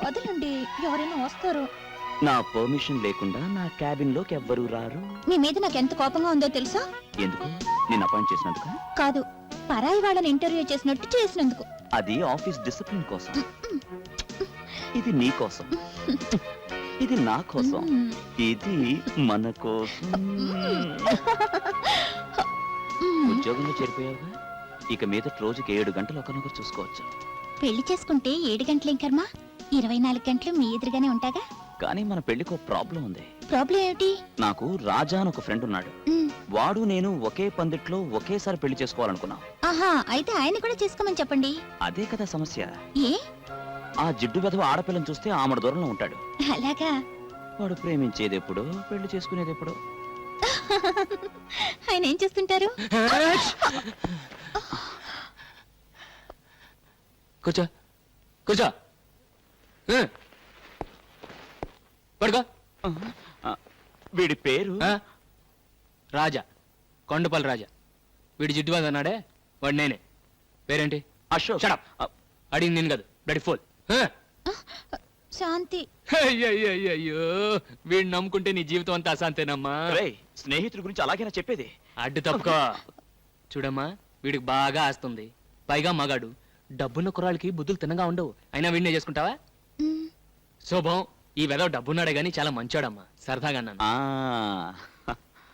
వదలండి, ఎవరైనా వస్తారు. నా పర్మిషన్ లేకుండా నా క్యాబిన్ లోకి ఎవ్వరూ రారు. మీ మీద నాకు ఎంత కోపంగా ఉందో తెలుసా? ఎందుకు? నేను అపాయింట్ చేసినందుకు కాదు, పరాయి వాళ్ళని ఇంటర్వ్యూ చేసినట్టు చేసినందుకు. అది ఆఫీస్ డిసిప్లిన్ కోసం. ఇది నీ కోసం, ఇది నా కోసం, ఇది మన కోసం. ఉద్యోగంలో చేరిపోయావుగా, ఇక మీద రోజుకి 7 గంటలు ఒకనొకరు చూసుకోవచ్చు. పెళ్లి చేసుకుంటే 7 గంటలేం కర్మ, 24 గంటలు మీ ఎదురుగానే ఉంటాగా. కానీ మన పెళ్లికి ఒక ప్రాబ్లం ఉంది. ప్రాబ్లం ఏమిటి? నాకు రాజా అని ఒక ఫ్రెండ్ ఉన్నాడు. వాడు నేను ఒకే పందిట్లో ఒకేసారి పెళ్లి చేసుకోవాలనుకున్నాం. ఆహా, అయితే ఆయన కూడా చేసుకోమని చెప్పండి. అదే కదా సమస్య. ఏ? ఆ జిడ్డు వెధవ ఆడపిల్లని చూస్తే ఆమెడ దూరంలో ఉంటాడు. అలాగా? వాడు ప్రేమించేది ఎప్పుడు, పెళ్లి చేసుకునేది ఎప్పుడు? ఆయన ఏం చేస్తుంటారు? కూర్చో కూర్చో, పడుకో. వీడి పేరు రాజా, కొండపల్లి రాజా. వీడి జిడ్డుబాద్ అన్నాడే, వాడు నేనే. పేరేంటి? అశోక్. అడిగింది నేను కాదు, బ్లడీ ఫోల్. శాంతి. అయ్యో, వీడిని నమ్ముకుంటే నీ జీవితం అంతా అశాంతేనమ్మా. స్నేహితుడి గురించి అలాగేనా చెప్పేది? అడ్డు తప్పుకో. చూడమ్మా, వీడికి బాగా ఆస్తుంది, పైగా మగాడు. డబ్బున్న కుర్రాళ్ళకి బుద్ధులు తిన్నగా ఉండవు. అయినా వీడినే చేసుకుంటావా? శోభం, ఈ వెదవ డబ్బున్నాడే గాని చాలా మంచోడమ్మా, సరదాగా అన్నాను.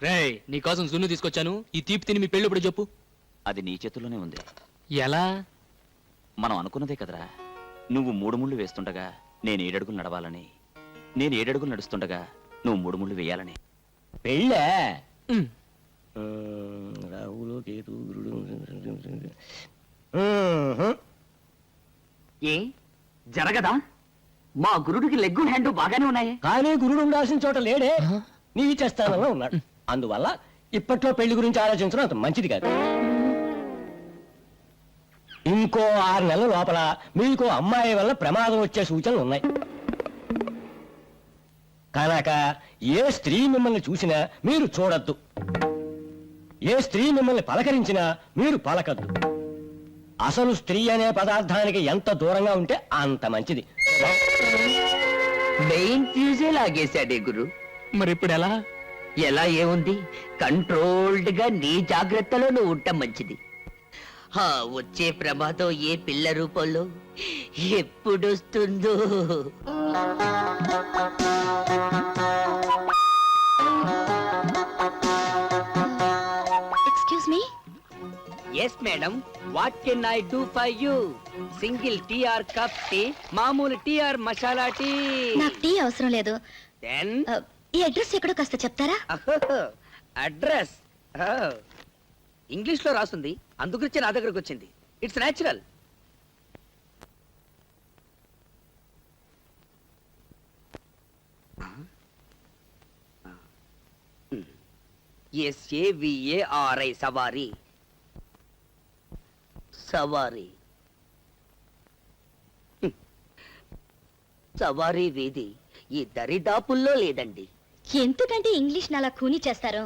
రేయ్, నీకోసం సున్ను తీసుకొచ్చాను. ఈ తీపి తిని మీ పెళ్ళి ఇప్పుడు చెప్పు. అది నీ చేతుల్లోనే ఉంది. ఎలా? మనం అనుకున్నదే కదరా. నువ్వు 3 ముళ్ళు వేస్తుండగా నేను 7 అడుగులు నడవాలని, నేను 7 అడుగులు నడుస్తుండగా నువ్వు 3 ముళ్ళు వేయాలని. పెళ్ళే ఉమ్. రాహులు కేతు గురుడు. ఏ జరగదా? మా గురుడికి లెగ్గు హ్యాండ్ బాగానే ఉన్నాయి. కానీ గురుడు ఉండాల్సిన చోట లేడే, నీ చేస్తానలో ఉన్నాడు. అందువల్ల ఇప్పట్లో పెళ్లి గురించి ఆలోచించడం అంత మంచిది కాదు. ఇంకో 6 నెలల లోపల మీకు అమ్మాయి వల్ల ప్రమాదం వచ్చే సూచనలు ఉన్నాయి కనుక ఏ స్త్రీ మిమ్మల్ని చూసినా మీరు చూడొద్దు, ఏ స్త్రీ మిమ్మల్ని పలకరించినా మీరు పలకద్దు. అసలు స్త్రీ అనే పదార్థానికి ఎంత దూరంగా ఉంటే అంత మంచిది. మెయిన్ ఫ్యూజే లాగేశాడే గురు. మరి ఇప్పుడు ఎలా? ఎలా ఏముంది, కంట్రోల్డ్ గా నీ జాగ్రత్తలో నువ్వు ఉండటం మంచిది. వచ్చే ప్రమాదం ఏ పిల్ల రూపంలో ఎప్పుడొస్తుందో. Excuse me. Yes madam, what can I do for you? Single tea or cup tea, మామూలు టీ ఆర్ మసాలా టీ? నాకు టీ అవసరం లేదు. దెన్ ఈ అడ్రస్ ఎక్కడో కాస్త చెప్తారా? అడ్రస్ ఇంగ్లీష్ లో రాస్తుంది, అందుగురించి నా దగ్గరకు వచ్చింది. It's natural. SAVARI సవారీ. సవారీ సవారీ వీధి ఈ దరిదాపుల్లో లేదండి. ఎందుకంటే ఇంగ్లీష్ అలా ఖూనీ చేస్తారు?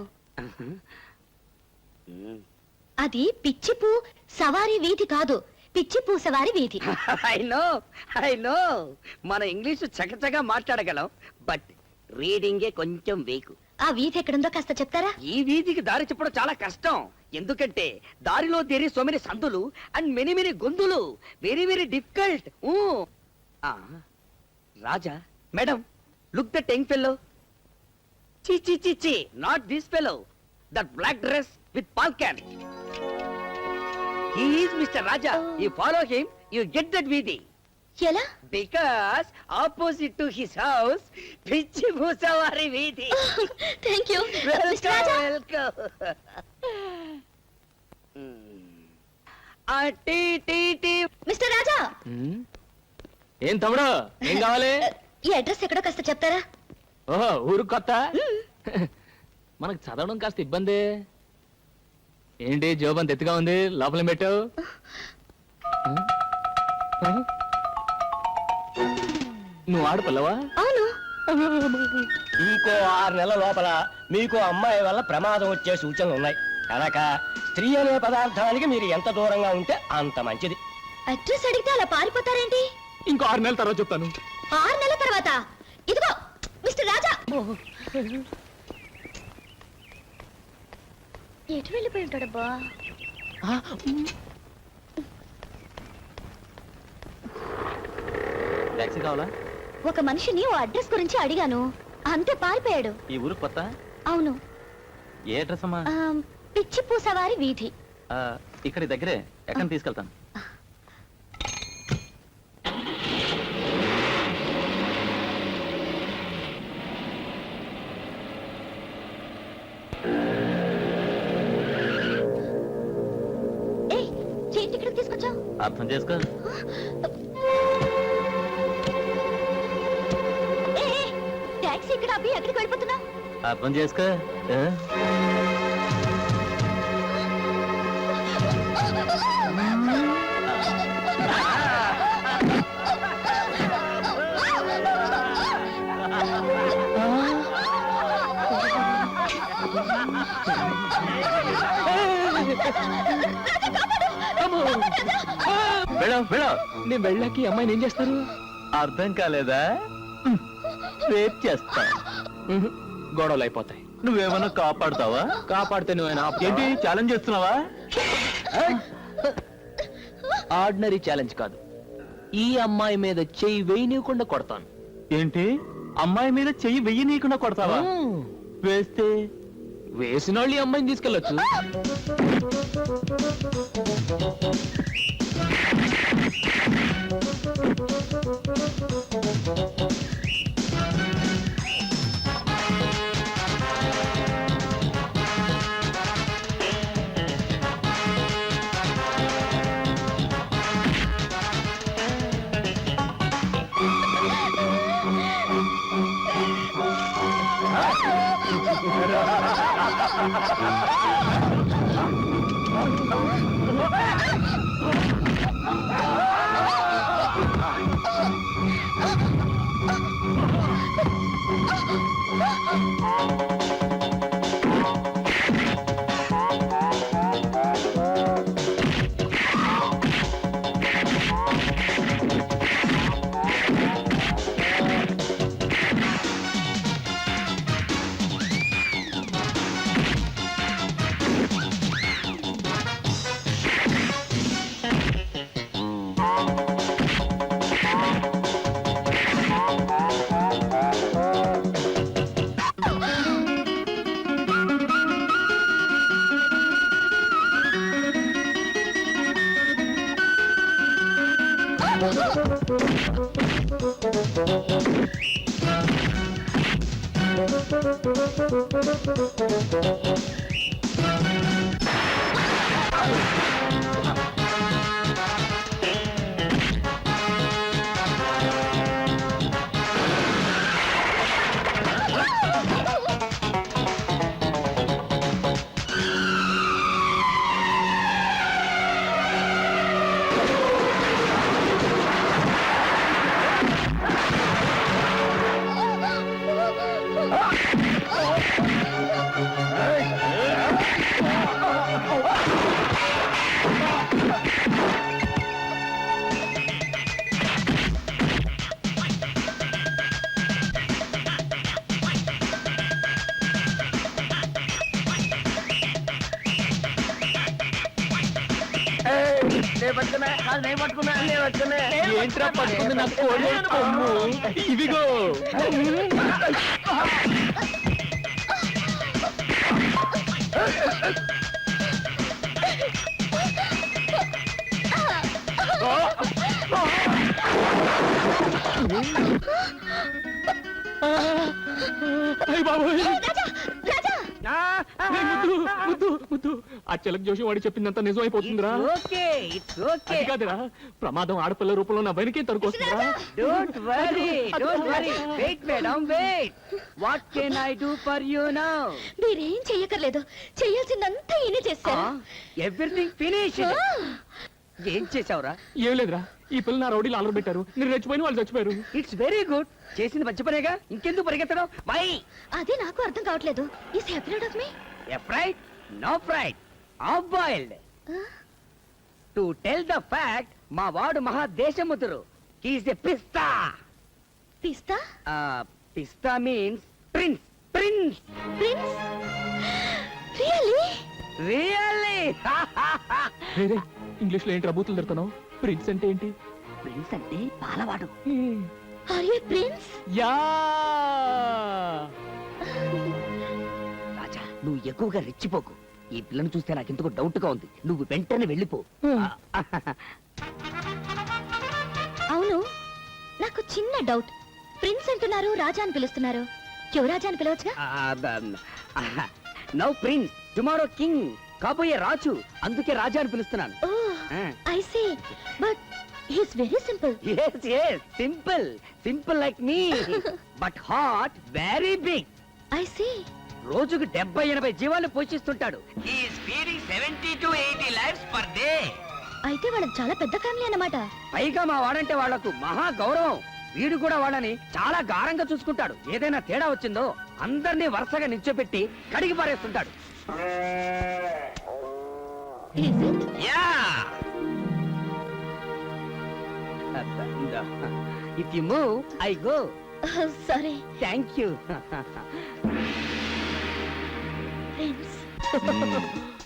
అది పిచ్చిపూ సవారీ వీధి కాదు, పిచ్చిపూ సవారీ వీధి. ఐ నో మన ఇంగ్లీష్ చకచగా మాట్లాడగలం, బట్ రీడింగే కొంచెం వీక్. ఆ వీధి ఎక్కడుందో కాస్త చెప్తారా? ఈ వీధికి దారి చెప్పడం చాలా కష్టం, ఎందుకంటే దారిలో దేరి సో మెనీ సందులు అండ్ మెనీ మెనీ గొంతులు. Very very difficult. Raja madam, look that young fellow. చి చి చి చి, not this fellow, that black dress with పాల్కాన్. He is Mr. Raja. You follow him, you get that Vidi. ఎలా? Because opposite to his house, Pichi Musavari Vidi. Thank you. Mr. Raja. Welcome. Tea. Mister Raja. ఏం తమ్ముడు, ఏం కావాలి? ఈ address ఎక్కడో కాస్త చెప్తారా? ఓహో, ఊరు కొత్త. మనకు చదవడం కాస్త ఇబ్బంది. ఏంటి జోబంత ఎత్తుగా ఉంది, లోపల పెట్టావు? నువ్వు ఆడపిల్లవా? అవును. ఇంకో 6 నెలల లోపల మీకు అమ్మాయి వల్ల ప్రమాదం వచ్చే సూచనలు ఉన్నాయి కనుక స్త్రీ అనే పదార్థానికి మీరు ఎంత దూరంగా ఉంటే అంత మంచిది. అడ్రస్ అడిగితే అలా పారిపోతారేంటి? ఇంకో 6 నెలల తర్వాత చెప్తాను. 6 నెలల తర్వాత ఇదిగో మిస్టర్ రాజా. ఎటు వెళ్ళిపోయి ఉంటాడబ్బా? టాక్సీ కావాలా? ఒక మనిషిని ఓ అడ్రస్ గురించి అడిగాను, అంతే పారిపోయాడు. ఈ ఊరు కొత్త? అవును. ఏ అడ్రస్ అమ్మా? పిచ్చిపూ సవారి వీధి. ఇక్కడ దగ్గరే, ఎక్కడ తీసుకెళ్తాను. ఏయ్, ఏంటి ఇక్కడికి తీసుకొచ్చావు? అర్థం చేసుకో. టాక్సీ ఇక్కడ అబ్బి ఎక్కడికి వెళ్ళిపోతున్నావు? అర్థం చేసుకో. నేను వెళ్ళాకి అమ్మాయిని ఏం చేస్తారు? అర్థం కాలేదా? రేప్ చేస్తా. గొడవలు అయిపోతాయి. నువ్వేమన్నా కాపాడుతావా? కాపాడితే నువ్వేనా? ఏంటి ఛాలెంజ్ చేస్తున్నావా? ఆర్డినరీ ఛాలెంజ్ కాదు, ఈ అమ్మాయి మీద చెయ్యి వేయనీయకుండా కొడతాను. ఏంటి అమ్మాయి మీద చెయ్యి వెయ్యి నీకుండా కొడతావా? వేస్తే వేసిన వాళ్ళు ఈ అమ్మాయిని తీసుకెళ్ళొచ్చు. ఏంట్రా పట్టుకుంది నా కోడి కొమ్ము? ఇదిగో. ఆ చిలక జోషి వాడి చెప్పిందంతా నిజం అయిపోతుందిరా. అది కాదురా, ప్రమాదం ఆడపిల్ల రూపంలో నా వెనకే తరుకొస్తుందిరా. Don't worry. Wait, madam, wait. What can I do for you now? మీరేం చెయ్యకర్లేదు, చెయ్యాల్సిందంతా ఈయన చేశారు. Everything finished. ఏం చేసావురా? ఏం లేదురా, ఈ పిల్ల నా రౌడీలు ఆలర పెట్టారు, నేను రెచ్చిపోయిన వాళ్ళు చచ్చిపోయారు. It's very good. చేసింది మంచి పనేగా, ఇంకెందుకు పరిగెత్తడం? వై? అదే నాకు అర్థం కావట్లేదు. Is afraid of me? Afraid? No fright. Off-boiled. To tell the fact, మా వాడు మహా దేశముద్రు. హీస్ ఎ పిస్తా. పిస్తా పిస్తా means prince. Prince prince really really. English లో ఏంటి రబూతులు తిడుతున్నావు? ప్రిన్స్ అంటే ఏంటి? ప్రిన్స్ అంటే పాలవాడు. Are you prince? Yeah Raja, నువ్వు ఎక్కువగా రెచ్చిపోకు. ఈ పిల్లను చూస్తే నాకు ఎందుకో డౌట్ గా ఉంది. నువ్వు వెంటనే వెళ్ళిపో. అవును, నాకు చిన్న డౌట్. ప్రిన్స్ అంటున్నారు, రాజా అని పిలుస్తున్నారు. యువరాజా అని పిలవచ్చుగా? నౌ ప్రిన్స్, టుమారో కింగ్, కాబోయే రాజు. అందుకే రాజా అని పిలుస్తున్నాను. I see, but he's very simple. Simple simple like me, but heart very big. I see. రోజుకు 70-80 జీవాలు పోషిస్తుంటాడు. 70 to 80 lives per day. అయితే వాళ్ళకి చాలా పెద్ద ఫ్యామిలీ అన్నమాట. పైగా మా వాడంటే వాళ్లకు మహా గౌరవం. వీడు కూడా వాళ్ళని చాలా గారంగా చూసుకుంటాడు. ఏదైనా తేడా వచ్చిందో అందరినీ వరుసగా నిల్చోపెట్టి కడిగి పారేస్తుంటాడు. Is it? Yeah. If you move, I go. Sorry, Thank you. Prince.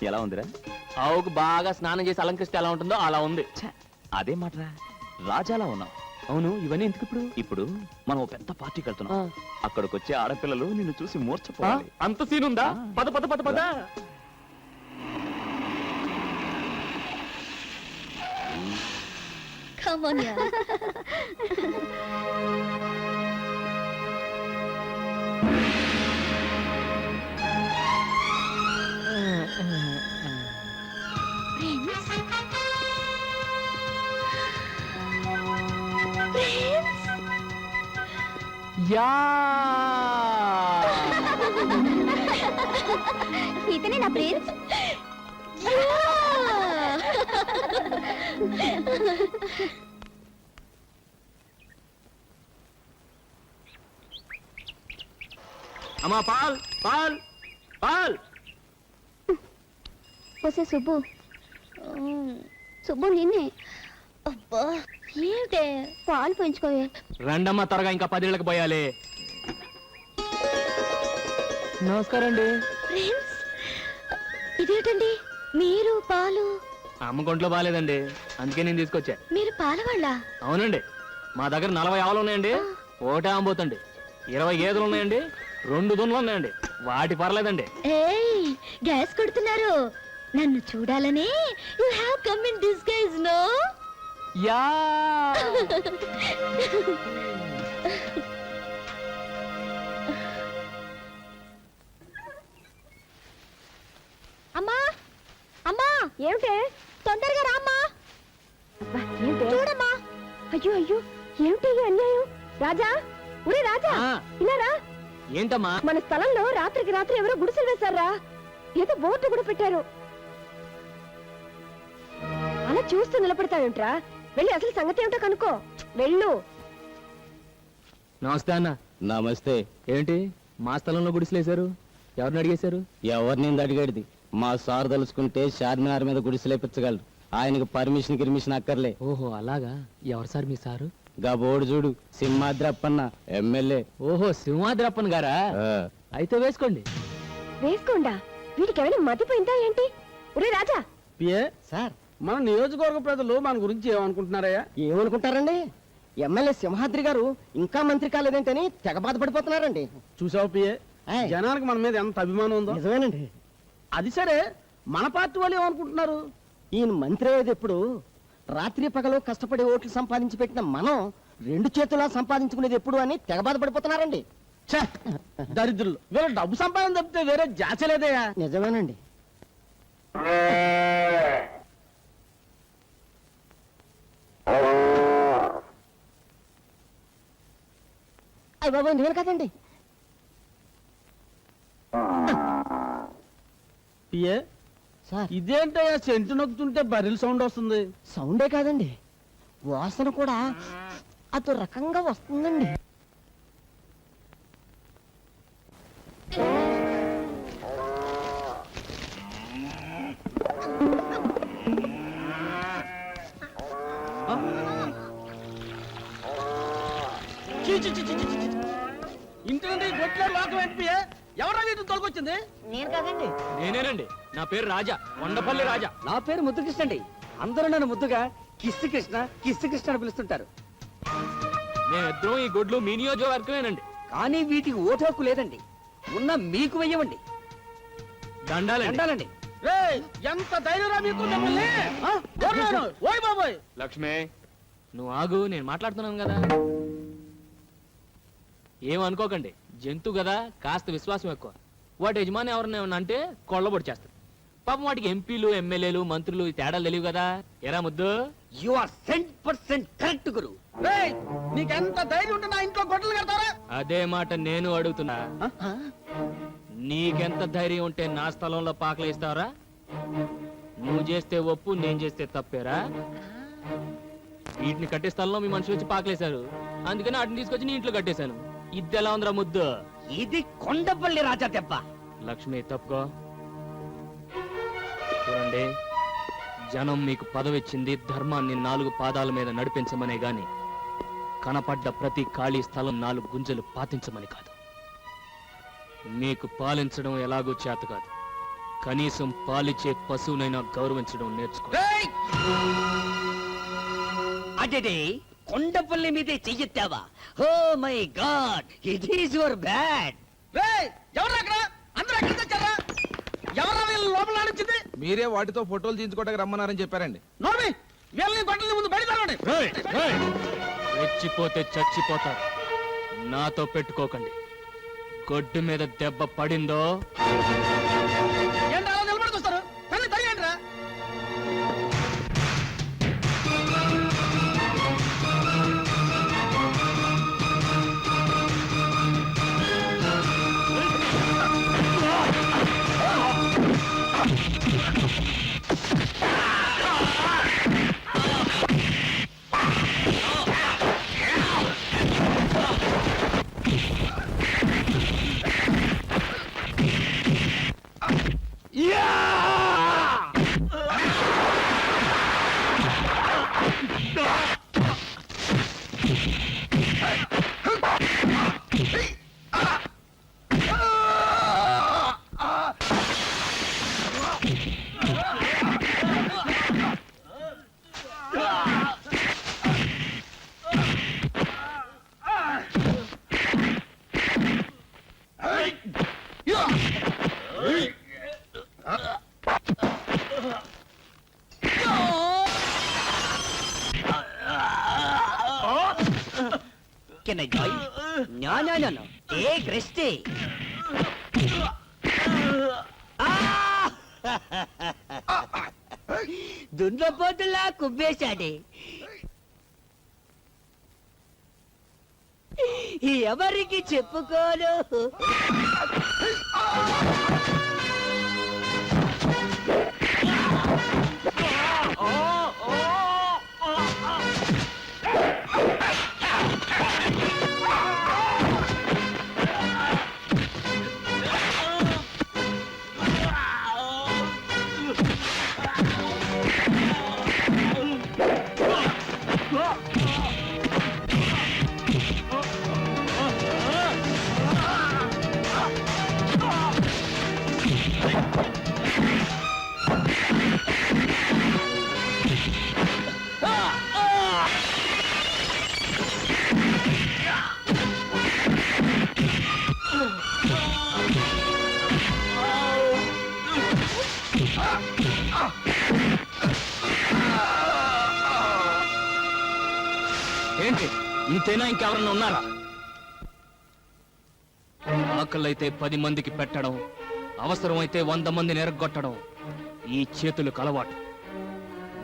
ఎలా ఉందిరా? ఆవుకు బాగా స్నానం చేసి అలంకరిస్తే ఎలా ఉంటుందో అలా ఉంది. అదే మాటరా, రాజాలా ఉన్నావు. అవును, ఇవన్నీ ఎందుకు ఇప్పుడు? ఇప్పుడు మనం ఓ పెద్ద పార్టీకి వెళ్తున్నాం. అక్కడికి వచ్చే ఆడపిల్లలు నిన్ను చూసి ఆ, మూర్చపోవాలి. అంత సీన్ ఉందా? పద పద పద పద. Come on, yeah. Prince? Prince? Yeah ఇతనే నా ప్రిన్స్? అమ్మా, పాల్ పాల్ పాల్. వస్తే సుబ్బు. సుబ్బు నిన్నే. అబ్బా, ఏంటే పాలు పెంచుకోవే. రండమ్మా, త్వరగా ఇంకా 10 ఇళ్ళకి పోయాలి. నమస్కారం అండి. ప్రిన్స్, ఇదేంటండి మీరు పాలు? అమ్మ కొంట్లో బాగాలేదండి, అందుకే నేను తీసుకొచ్చా. మీరు పాలవాళ్ళ? అవునండి, మా దగ్గర 40 ఆవులు ఉన్నాయండి, ఒకటే ఆంబోతండి. 20 గేదెలు ఉన్నాయండి, 2 దున్నులు ఉన్నాయండి. వాటి పర్లేదండి. ఏయ్, గ్యాస్ కొడుతున్నారు. నన్ను చూడాలని you have come in disguise, no? Yeah అమ్మా, అమ్మా, ఏమిటే? తొందరగా రామ్మా. చూడమ్మా. అయ్యో అయ్యో, ఏమిటి ఈ అన్యాయం? రాజా, ఒరే రాజా, ఆ. ఇలా రా. ఏంటమ్మా? మన స్థలంలో రాత్రికి రాత్రి ఎవరో గుడిసెలు వేశారా? ఏదో బోర్డు కూడా పెట్టారు. అలా చూస్తూ నిలబడతావేంట్రా? వెళ్ళి అసలు సంగతి ఏమిటో కనుక్కో. వెళ్ళు. నమస్తే అన్న. నమస్తే. ఏంటి మా స్థలంలో గుడిసెలేశారు? ఎవరిని అడిగేశారు? ఎవరిని అడిగేది? మా సార్ తలుచుకుంటే చార్మినార్ మీద గుడిసెలేపించగలరు. ఆయనకు పర్మిషన్ గిర్మిషన్ అక్కర్లే. ఓహో అలాగా. ఎవరు సార్ మీ సారు? గబోడు చూడు, సింహాద్రప్పన్న ఎమ్మెల్యే. ఓహో, సింహాద్రప్పన్ గారా? అయితే వేసుకోండి. వేసుకోండా? వీడికి ఏమైనా మతిపోయిందా ఏంటి? ఒరే రాజా. సార్, మన నియోజకవర్గ ప్రజలు మన గురించి ఏమనుకుంటున్నారయ్యా? ఏమనుకుంటారండి? ఎమ్మెల్యే సింహాద్రి గారు ఇంకా మంత్రి కాలేదేంటని తెగ బాధపడిపోతున్నారండి. చూసావు పిఏ, ఆయ్. జనానికి మన మీద ఎంత అభిమానం ఉందో. నిజమేనండి. అది సరే, మన పార్టీ వాళ్ళు ఏమనుకుంటున్నారు? ఈయన మంత్రి అయ్యేది ఎప్పుడు? రాత్రి పగలు కష్టపడి ఓట్లు సంపాదించి పెట్టిన మనం 2 చేతులా సంపాదించుకునేది ఎప్పుడు అని తెగ బాధపడిపోతున్నారండి. ఛే, దరిద్రులు. వీళ్ళ డబ్బు సంపాదన తప్పితే వేరే జాచలేదయ్యా. నిజమేనండి. అయ్య బాబు, నేను కదండి. పిఏ, సార్, ఇదేంటయ్యా సెంటు నొక్కుతుంటే బరిల్ సౌండ్ వస్తుంది? సౌండే కాదండి, వాసన కూడా అదో రకంగా వస్తుందండి. చీ, చీ, చీ, చీ, చీ, చీ. ఇంటి నుండి గొడ్ల లోకం ఎంపీఏ ఎవరా వీటిని తొలగొచ్చింది? నేను కదండి. నేనేనండి, నా పేరు రాజా, కొండపల్లి రాజా. నా పేరు ముద్దుకృష్ణ అండి. అందరూ నన్ను ముద్దుగా కిస్సు కృష్ణ అని పిలుస్తుంటారు. మేమిద్దరం ఈ గొడ్లు మీ నియోజకవర్గమేనండి. కానీ వీటికి ఓటు హక్కు లేదండి. ఉన్న మీకు వెయ్యమండి. దండాలండి. దండాలండి. రేయ్, ఎంత ధైర్యరా మీకు మిమ్మల్ని? ఆ? ఓర్నాను. ఓయ్ బాబోయ్. లక్ష్మి, నువ్వు ఆగు, నేను మాట్లాడుతున్నాను కదా. ఏమనుకోకండి, జంతువు కదా, కాస్త విశ్వాసం ఎక్కువ. వాటి యజమాని ఎవరిని ఏమన్నా అంటే కొళ్ళబొడి చేస్తాడు. పాపం వాటికి ఎంపీలు, ఎమ్మెల్యేలు, మంత్రులు ఈ తేడాలు తెలియవు కదా. ఎరా ముద్దు? యు ఆర్ 100% కరెక్ట్ గురు. రేయ్, నీకెంత ధైర్యం ఉంటే నా ఇంట్లో గొడ్డలు కడతారా? అదే మాట నేను అడుగుతున్నా. నీకెంత ధైర్యం ఉంటే నా స్థలంలో పాకలు ఇస్తావరా? నువ్వు చేస్తే ఒప్పు, నేను చేస్తే తప్పేరా? వీటిని కట్టే స్థలంలో మీ మనుషులు వచ్చి పాకలేశారు, అందుకని వాటిని తీసుకొచ్చి నీ ఇంట్లో కట్టేశాను. ఇది ఎలా ఉందిరా ముద్దు? ఇది కొండపల్లి రాజా దెబ్బ. లక్ష్మి, తప్పుకో. చూడండి, జనం మీకు పదవిచ్చింది ధర్మాన్ని 4 పాదాల మీద నడిపించమనే గాని కనపడ్డ ప్రతి ఖాళీ స్థలం 4 గుంజలు పాతించమని కాదు. మీకు పాలించడం ఎలాగో చేత కాదు, కనీసం పాలిచ్చే పశువునైనా గౌరవించడం నేర్చుకో. రేయ్, అదే కొండపల్లి మీదే చెయ్యెత్తావా? Oh my god, it is your bad. రేయ్, ఎవరు అక్కడ? అందరూ ఎక్కడికి వచ్చారా? ఎవరా వీళ్ళు లోపల ఆడించింది? మీరే వాటితో ఫోటోలు తీయించుకోవడానికి రమ్మన్నారని చెప్పారండి. నోర్మి, వీళ్ళని గొడ్డలి ముందు బయట తరవండి. రెచ్చిపోతే చచ్చిపోతారు. నాతో పెట్టుకోకండి. గొడ్డు మీద దెబ్బ పడిందో ఏంటి అలా నిలబడి చూస్తారు? తల్లి తరిగండి రా. Can I join? No. Take rest. దున్నపోతులా కుబ్బేశాడే. ఎవరికి చెప్పుకోను. ఏంటి, ఇంతేనా? ఇంకెవరన్నా ఉన్నారా? ఆకలైతే 10 మందికి పెట్టడం, అవసరమైతే 100 మందిని ఎరగొట్టడం ఈ చేతులకు అలవాటు.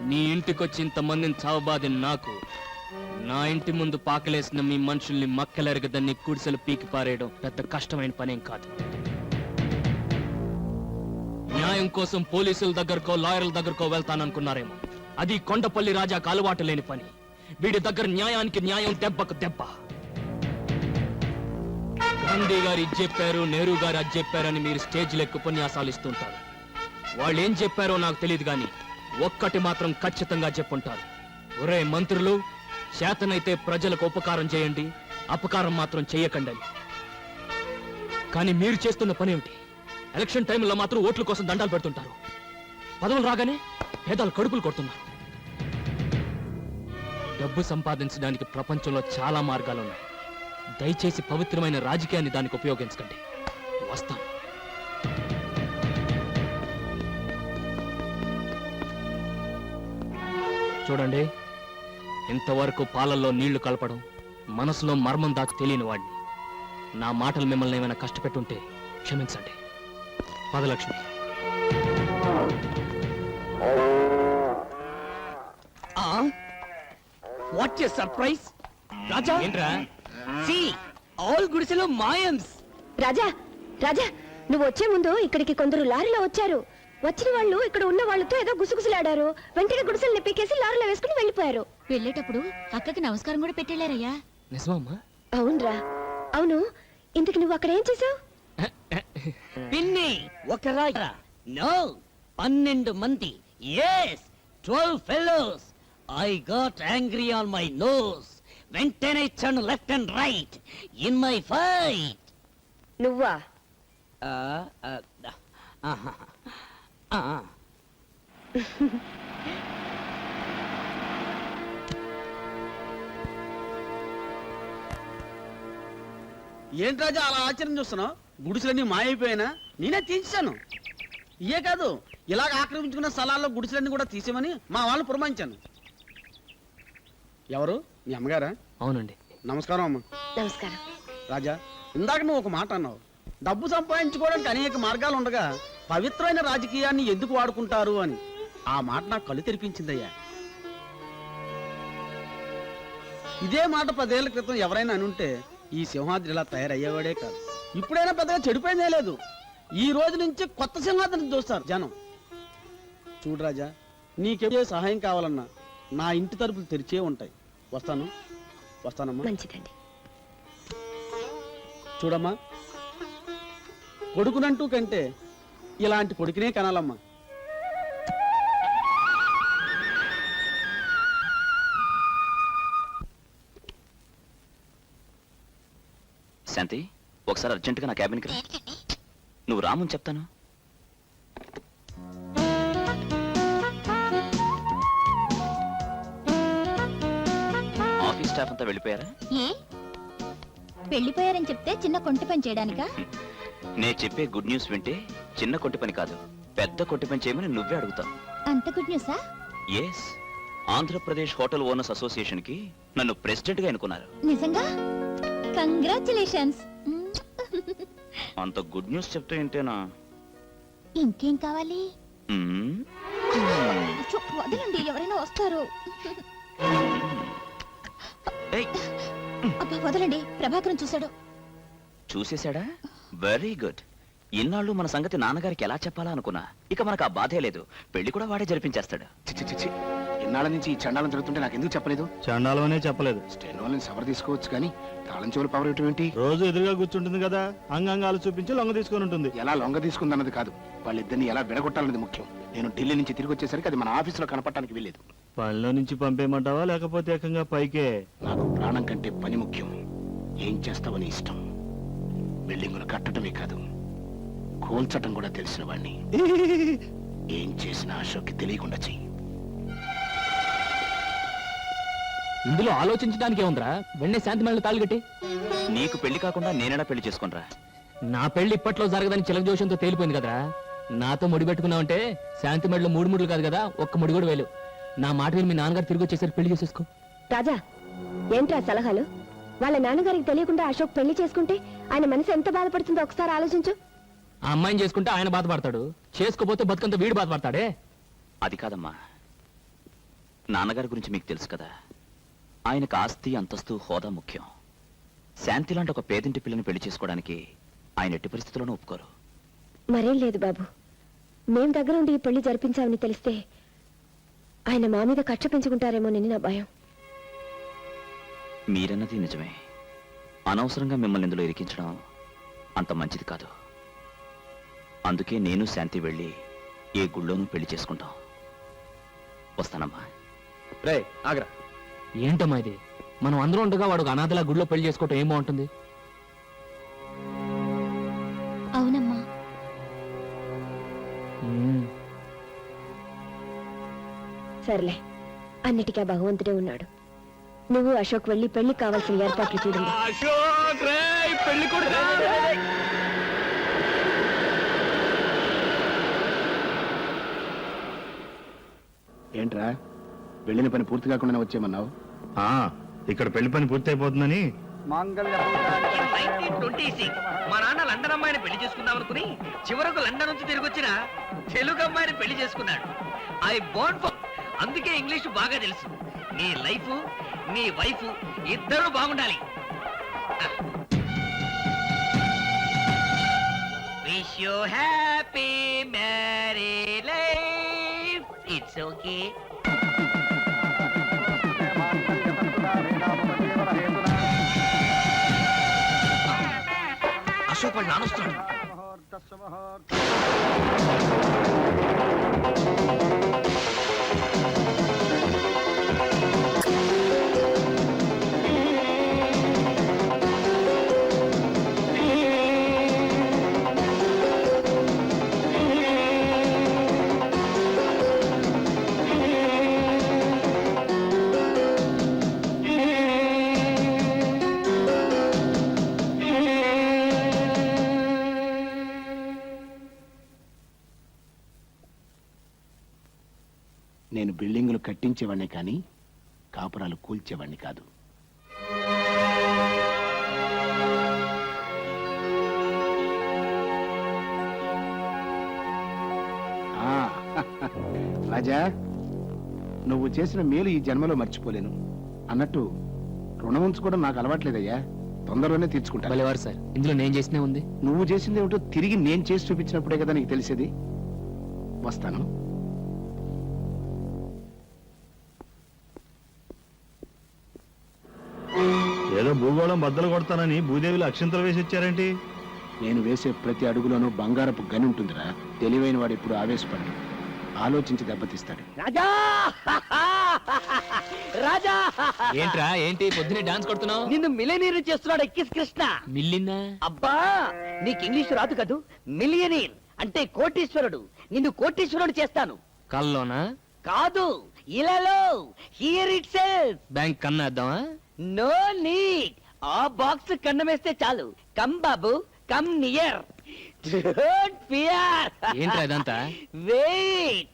నీ ఇంటికొచ్చి ఇంతమందిని చావబాది నాకు, నా ఇంటి ముందు పాకలేసిన మీ మనుషుల్ని మక్కలెరగదని కుడిసెలు పీకి పారేయడం పెద్ద కష్టమైన పనేం కాదు. న్యాయం కోసం పోలీసుల దగ్గరకో లాయర్ల దగ్గరకో వెళ్తాననుకున్నారేమో. అది కొండపల్లి రాజాకు అలవాటు లేని పని. వీడి దగ్గర న్యాయానికి న్యాయం, దెబ్బకు దెబ్బ. గాంధీ గారు ఇది చెప్పారు, నెహ్రూ గారు అది చెప్పారని మీరు స్టేజ్లో ఎక్కువ ఉపన్యాసాలు ఇస్తుంటారు. వాళ్ళు ఏం చెప్పారో నాకు తెలియదు కానీ ఒక్కటి మాత్రం ఖచ్చితంగా చెప్పుంటారు. ఒరే మంత్రులు, చేతనైతే ప్రజలకు ఉపకారం చేయండి, అపకారం మాత్రం చెయ్యకండి అని. కానీ మీరు చేస్తున్న పని ఏమిటి? ఎలక్షన్ టైంలో మాత్రం ఓట్ల కోసం దండాలు పెడుతుంటారు. పదవులు రాగానే పేదలు కడుపులు కొడుతున్నారు. డబ్బు సంపాదించడానికి ప్రపంచంలో చాలా మార్గాలు ఉన్నాయి. దయచేసి పవిత్రమైన రాజకీయాన్ని దానికి ఉపయోగించకండి. వస్తాను. చూడండి, ఇంతవరకు పాలల్లో నీళ్లు కలపడం, మనసులో మర్మం దాచి తెలియని వాడిని. నా మాటలు మిమ్మల్ని ఏమైనా కష్టపెట్టుంటే క్షమించండి. పదలక్ష్మి. What a surprise! రాజా, ఏంట్రా? see all గుడిసెలో మాయమ్స్. రాజా రాజా, నువ్వు వచ్చే ముందు ఇక్కడికి కొందరు లారీలో వచ్చారు. వచ్చిన వాళ్ళు ఇక్కడ ఉన్న వాళ్ళతో ఏదో గుసగుసలాడారు. వెంటనే గుడిసెలు నిప్పికేసి లారీలో వేసుకుని వెళ్ళిపోయారు. వెళ్ళేటప్పుడు అక్కకి నమస్కారం కూడా పెట్టేళ్ళారయ్యా. నిజమమ్మా? అవునరా, అవును. ఇంతకు నువ్వు అక్కడ ఏం చేసావు? పిన్ని ఒక రాజా, నో 12 మంది, yes 12 fellows. I got angry on my nose. వెంటనే ఇచ్చాను left and right in my fight. నువ్వా? ఏంటి రాజా అలా ఆశ్చర్యం చూస్తున్నావు? గుడిసెలన్నీ మాయైపోయినా నేనే తీసేశాను. ఇయే కాదు, ఇలాగ ఆక్రమించుకున్న స్థలాల్లో గుడిసెలన్నీ కూడా తీసేమని మా వాళ్ళు పురమాయించాను. ఎవరు? మీ అమ్మగారా? అవునండి. నమస్కారం అమ్మ. నమస్కారం. రాజా, ఇందాక నువ్వు ఒక మాట అన్నావు. డబ్బు సంపాదించుకోవడానికి అనేక మార్గాలు ఉండగా పవిత్రమైన రాజకీయాన్ని ఎందుకు వాడుకుంటారు అని. ఆ మాట నాకు కళ్ళు తెరిపించిందయ్యా. ఇదే మాట 10 ఏళ్ల క్రితం ఎవరైనా అనుంటే ఈ సింహాద్రి ఇలా తయారయ్యేవాడే కాదు. ఇప్పుడైనా పెద్దగా చెడిపోయిందే లేదు. ఈ రోజు నుంచి కొత్త సింహాద్రిని చూస్తారు జనం. చూడు రాజా, నీకే సహాయం కావాలన్నా నా ఇంటి తలుపులు తెరిచే ఉంటాయి. వస్తానమ్మా. మంచిదండి. చూడమ్మా, కొడుకునంటూ కంటే ఇలాంటి కొడుకునే కనాలమ్మా. శాంతి, ఒకసారి అర్జెంటుగా నా క్యాబిన్కి రా. నువ్వు రామని చెప్తాను. ఆఫీస్ స్టాఫ్ అంతా వెళ్ళిపోయారా? ఏ వెళ్ళిపోయారని చెప్తే చిన్న కొంటి పని చేయడానికా? నేను చెప్పే గుడ్ న్యూస్ వింటే చిన్న కొట్టి పని కాదు, పెద్ద కొట్టి పని చేయమని నువ్వే అడుగుతావు. అంత గుడ్ న్యూసా? Yes, Andhra Pradesh hotel owners association కి నన్ను ప్రెసిడెంట్ గా ఎన్నుకున్నారు. నిజంగా? కంగ్రాచులేషన్స్. అంత గుడ్ న్యూస్ చెప్తే ఏంటేనా? ఇంకేం కావాలి? మ్మ్. అచ్చో, వదలండి, ఎవరైనా వస్తారు. ఏయ్, అబ్బా వదలండి, ప్రభాకరం చూశాడు. చూసేశాడా? Very good. ఇన్నాళ్ళు మన సంగతి నాన్నగారికి ఎలా చెప్పాలా అనుకున్నా. ఇక మనకు ఆ బాధే లేదు. పెళ్లి కూడా వాడే జరిపించేస్తాడు. చిచి, ఇన్నాళ్ళ నుంచి ఈ చండాలం జరుగుతుంటే నాకు ఎందుకు చెప్పలేదు? చండాలం అనే చెప్పలేదు. స్టెనోలని సవర్ తీసుకోవచ్చు కానీ తాళం చెవులు పవర్ ఏంటి? రోజు ఎదురుగా కూర్చుంటుంది కదా, అంగాంగాలు చూపించి లొంగ తీసుకొని ఉంటుంది. ఎలా లొంగ తీసుకుందన్నది కాదు, వాళ్ళిద్దరిని ఎలా విడగొట్టాలన్నది ముఖ్యం. నేను ఢిల్లీ నుంచి తిరిగి వచ్చేసరికి అది మన ఆఫీసులో కనపడటానికి వెళ్ళేది. పనిలో నుంచి పంపేయమంటావా లేకపోతే ఏకంగా పైకే? నాకు ప్రాణం కంటే పని ముఖ్యం. ఏం చేస్తావని ఇష్టం. బిల్డింగులు కట్టడమే కాదు, కూల్చటం కూడా తెలిసిన వాడిని. ఏం చేసినా అశోక్కి తెలియకుండా చెయ్యి. ఇందులో ఆలోచించడానికి ఏముందిరా? వెంటనే శాంతి మళ్ళీ తాళి కట్టి. నీకు పెళ్లి కాకుండా నేనేనా పెళ్లి చేసుకునరా? నా పెళ్లి ఇప్పట్లో జరగదని చిలక జోషంతో తేలిపోయింది కదరా. నాతో ముడి పెట్టుకున్నావంటే శాంతి మెడలో 3 ముడులు కాదు కదా, ఒక్క ముడి కూడా వేలు. నా మాట విని మీ నాన్నగారు తిరిగి వచ్చేసరికి పెళ్లి చేసేసుకో. రాజా, ఏంట్రా సలహాలు? వాళ్ళ నాన్నగారికి తెలియకుండా అశోక్ పెళ్లి చేసుకుంటే ఆయన మనసు ఎంత బాధపడుతుందో ఒకసారి ఆలోచించు. ఆ అమ్మాయిని చేసుకుంటే ఆయన బాధపడతాడు, చేసుకోపోతే బతుకంత వీడు బాధపడతాడే. అది కాదమ్మా, నాన్నగారి గురించి మీకు తెలుసు కదా. ఆయనకు ఆస్తి, అంతస్తు, హోదా ముఖ్యం. శాంతి లాంటి ఒక పేదింటి పిల్లని పెళ్లి చేసుకోవడానికి ఆయన ఎట్టి పరిస్థితుల్లోనూ ఒప్పుకోరు. మరేం లేదు బాబు, మేం దగ్గర ఉండి ఈ పెళ్లి జరిపించామని తెలిస్తే ఆయన మా మీద కక్ష పెంచుకుంటారేమోనని నా భయం. మీరన్నది నిజమే. అనవసరంగా మిమ్మల్ని ఇందులో ఇరికించడం అంత మంచిది కాదు. అందుకే నేను శాంతి వెళ్ళి ఏ గుళ్ళోనూ పెళ్లి చేసుకుంటాం. వస్తానమ్మా. రే ఆగ్రా. ఏంటమ్మా ఇది? మనం అందరూ ఉండగా వాడు ఒక అనాథలా గుడిలో పెళ్లి చేసుకోవటం ఏం బాగుంటుంది? అవునమ్మా. సర్లే, అన్నిటికీ ఆ భగవంతుడే ఉన్నాడు. నువ్వు అశోక్ వెళ్ళి పెళ్లి కావాల్సిన ఏర్పాట్లు చూడండి. పెళ్లి ఏంట్రా వెళ్ళిన పని పూర్తి కాకుండా వచ్చేయమన్నావు? ఇక్కడ పెళ్లి పని పూర్తి అయిపోతుందని 1926 మా నాన్న లండన్ అమ్మాయిని పెళ్లి చేసుకుందాం అనుకుని చివరకు లండన్ నుంచి తిరిగి వచ్చిన తెలుగు అమ్మాయిని పెళ్లి చేసుకున్నాడు. ఐ బోర్న్ ఫర్, అందుకే ఇంగ్లీష్ బాగా తెలుసు. నీ లైఫ్ నీ వైఫ్ ఇద్దరూ బాగుండాలి. Wish you happy marry life. It's okay. Ashok వాళ్ళు నానొస్తున్నాడు. నేను బిల్డింగులు కట్టించేవాడిని కానీ కాపురాలు కూల్చేవాడిని కాదు. ఆ, రాజా, నువ్వు చేసిన మేలు ఈ జన్మలో మర్చిపోలేను. అన్నట్టు రుణం ఉంచుకోవడం నాకు అలవాట్లేదయ్యా. తొందరలోనే తీర్చుకుంటా. భలేవారు సార్, ఇందులో నేను చేసినే ఉంది. నువ్వు చేసింది ఏమిటో తిరిగి నేను చేసి చూపించినప్పుడే కదా నీకు తెలిసేది. వస్తాను. ఏదో భూగోళం బద్దలు కొడతానని భూదేవిలో అక్షంతలు వేసి వచ్చారేంటి? నేను వేసే ప్రతి అడుగులోనూ బంగారపు గని ఉంటుందిరా. తెలివైన వాడు ఇప్పుడు ఆవేశపడ్డు, ఆలోచించి దెబ్బతీస్తాడు. రాజా రాజా, ఏంట్రా ఏంటి పొద్దునే డాన్స్ కొడుతున్నావు? నిన్ను మిలియనీర్ చేస్తున్నాడు ఎక్కిస్ కృష్ణ. మిల్లిన్నా? అబ్బా, నీకు ఇంగ్లీష్ రాదు కదూ. మిలియనీర్ అంటే కోటీశ్వరుడు. నిన్ను కోటీశ్వరుడు చేస్తాను. కల్లోనా? కాదు, ఇలాలో. Here it self. బ్యాంక్ కన్నా వేద్దామా? No need. ఆ బాక్స్ కన్నమేస్తే చాలు. కమ్ బాబు, కమ్ నియర్. Don't fear. ఏంట్రా ఇదంతా? Wait,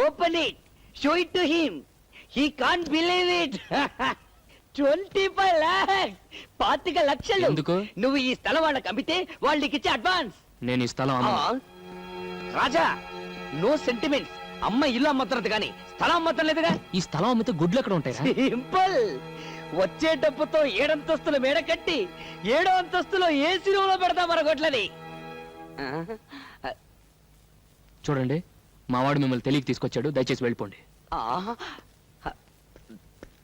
open it, show it to him. He can't believe it. 25 lakhs, 25 లక్షలు. ఎందుకు? నువ్వు ఈ స్థలం వాళ్ళకి అమ్మితే వాళ్ళకి ఇచ్చే అడ్వాన్స్. నేను ఈ స్థలం అమ్మను. రాజా, నో సెంటిమెంట్స్. అమ్మ ఇల్లు అమ్మతున్నది కానీ స్థలం అమ్మతం లేదుగా. ఈ స్థలం అమ్మితే గుడ్లు ఎక్కడ ఉంటాయి? సింపుల్. వచ్చే డబ్బుతో 7 అంతస్తుల మేడ కట్టి 7వ అంతస్తులో ఏసీ రూమ్ లో పెడతా మన గొడ్లని. చూడండి, మా వాడు మిమ్మల్ని తెలియక తీసుకొచ్చాడు. దయచేసి వెళ్ళిపోండి.